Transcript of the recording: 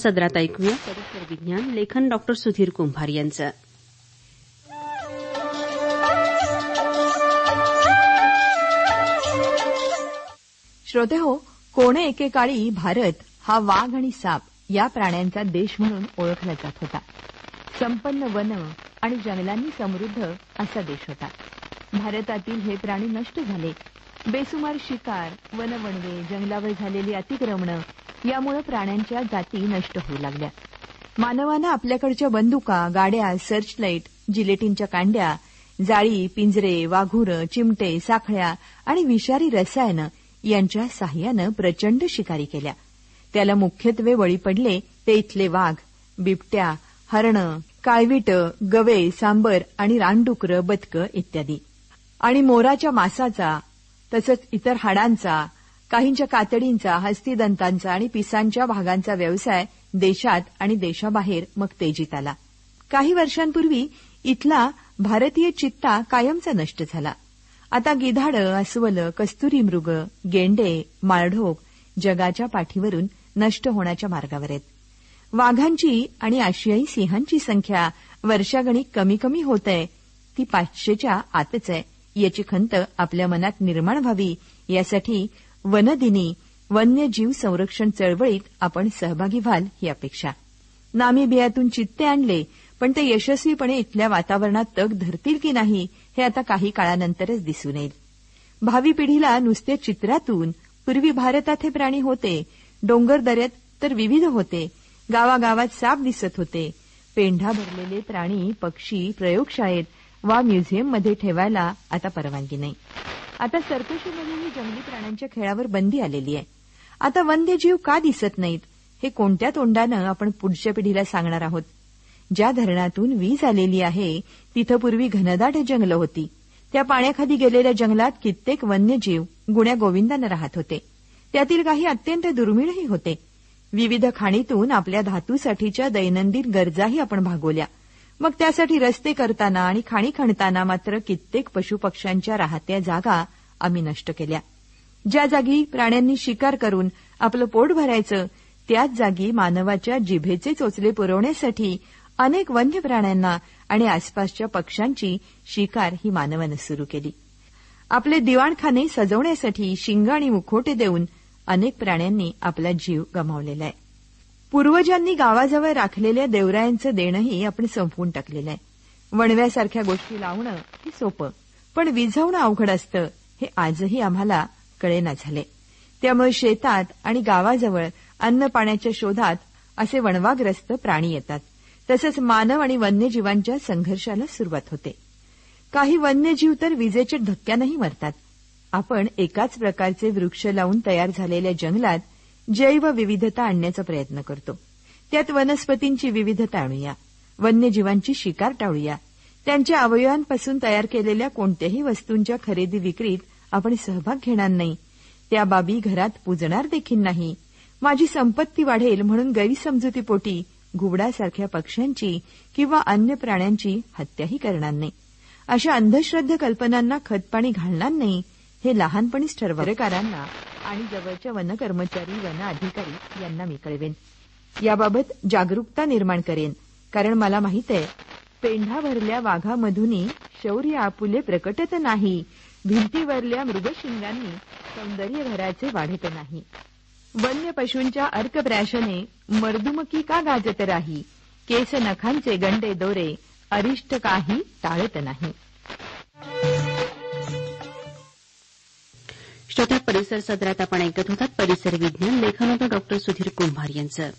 सदरात ऐकूया परिसर विज्ञान, लेखन डॉक्टर सुधीर कुंभार यांचं. श्रोतेहो, कोणे एकेकाळी भारत हा वाघ आणि साप या प्राण्यांचा देश म्हणून ओळखला जात होता. संपन्न वन आणि जंगलांनी समृद्ध असा देश होता. भारतातील हे प्राणी नष्ट झाले. बेसुमार शिकार, वनवणवे, जंगलावर झालेली अतिक्रमणं यामुळे प्राण्यांच्या जाती नष्ट होऊ लागल्या. मानवानं आपल्याकडच्या बंदुका, गाड्या, सर्चलाईट, जिलेटिनच्या कांड्या, जाळी, पिंजरे, वाघुरं, चिमटे, साखळ्या आणि विषारी रसायनं यांच्या साह्यानं प्रचंड शिकारी केल्या. त्याला मुख्यत्वे बळी पडले ते इथले वाघ, बिबट्या, हरणं, काळविटं, गवे, सांबर आणि रानडुकरं, बदकं इत्यादी. आणि मोराच्या मांसाचा तसंच इतर हाडांचा, काहींच्या कातडींचा, हस्तिदंतांचा आणि पिसांच्या भागांचा व्यवसाय देशात आणि देशाबाहेर मग तेजीत आला. काही वर्षांपूर्वी इथला भारतीय चित्ता कायमचा नष्ट झाला. आता गिधाडं, अस्वलं, कस्तुरी मृग, गेंडे, माळढोक जगाच्या पाठीवरून नष्ट होण्याच्या मार्गावर आहेत. वाघांची आणि आशियाई सिंहांची संख्या वर्षागणिक कमी कमी होत आहे. ती 500च्या आतच आहे. याची खंत आपल्या मनात निर्माण व्हावी यासाठी वनदिनी वन्यजीव संरक्षण चळवळीत आपण सहभागी व्हाल ही अपेक्षा. नामिबियातून चित्ते आणले, पण ते यशस्वीपणे इथल्या वातावरणात तग धरतील की नाही हे आता काही काळानंतरच दिसून येईल. भावी पिढीला नुसते चित्रातून पूर्वी भारतात हे प्राणी होते, डोंगर दऱ्यात तर विविध होते, गावागावात साप दिसत होते. पेंढा भरलेले प्राणी, पक्षी प्रयोगशाळेत वा म्युझियममध्ये ठेवायला आता परवानगी नाही. आता सर्कशीमध्येही जंगली प्राण्यांच्या खेळावर बंदी आलेली आहे. आता वन्यजीव का दिसत नाहीत हे कोणत्या तोंडानं आपण पुढच्या पिढीला सांगणार आहोत? ज्या धरणातून वीज आलेली आहे तिथं पूर्वी घनदाट जंगलं होती. त्या पाण्याखाली गेलेल्या जंगलात कित्येक वन्यजीव गुण्या गोविंदानं राहत होते. त्यातील काही अत्यंत दुर्मिळही होते. विविध खाणीतून आपल्या धातूसाठीच्या दैनंदिन गरजाही आपण भागवल्या. मग त्यासाठी रस्ते करताना आणि खाणी खणताना मात्र कित्येक पशुपक्ष्यांच्या राहत्या जागा आम्ही नष्ट केल्या. ज्या जागी प्राण्यांनी शिकार करून आपलं पोट भरायचं त्याच जागी मानवाच्या जिभेचे चोचले पुरवण्यासाठी अनेक वन्य प्राण्यांना आणि आसपासच्या पक्ष्यांची शिकार ही मानवानं सुरू केली. आपले दिवाणखाने सजवण्यासाठी शिंग आणि मुखोटे देऊन अनेक प्राण्यांनी आपला जीव गमावलेला आहे. पूर्वजांनी गावाजवळ राखलेल्या देवरायांचं देणंही आपण संपवून टाकलेलं आहे. वणव्यासारख्या गोष्टी लावणं हे सोपं, पण विझवणं अवघड असतं हे आजही आम्हाला कळेना झाले. त्यामुळे शेतात आणि गावाजवळ अन्न पाण्याच्या शोधात असे वणवाग्रस्त प्राणी येतात. तसंच मानव आणि वन्यजीवांच्या संघर्षाला सुरुवात होते. काही वन्यजीव तर विजेच्या धक्क्यानंही मरतात. आपण एकाच प्रकारचे वृक्ष लावून तयार झालेल्या जंगलात जैवविविधता आणण्याचा प्रयत्न करतो. त्यात वनस्पतींची विविधता आणूया, वन्यजीवांची शिकार टाळूया. त्यांच्या अवयवांपासून तयार केलेल्या कोणत्याही वस्तूंच्या खरेदी विक्रीत आपण सहभाग घेणार नाही. त्या बाबी घरात पूजणार देखील नाही. माझी संपत्ती वाढेल म्हणून गैरसमजुतीपोटी घुबडासारख्या पक्ष्यांची किंवा अन्य प्राण्यांची हत्याही करणार नाही. अशा अंधश्रद्ध कल्पनांना खतपाणी घालणार नाही हे लहानपणीच ठरवणाऱ्यांना आणि जवळच्या वनकर्मचारी, वन अधिकारी यांना मी कळवेन. याबाबत जागरूकता निर्माण करेन, कारण मला माहित आहे पेंढा भरल्या वाघामधूनही शौर्य आपुले प्रकटत नाही, भिंतीवरल्या मृगशिंगांनी सौंदर्य भराचे वाढत नाही. वन्य पशूंच्या अर्कप्राशने मर्दुमकी का गाजत राही, केस नखांचे गंडे दोरे अरिष्ट काही टाळत नाही. श्रोते, परिसर सदरात आपण ऐकत होतात परिसर विज्ञान, लेखन होतं डॉक्टर सुधीर कुंभार यांचं.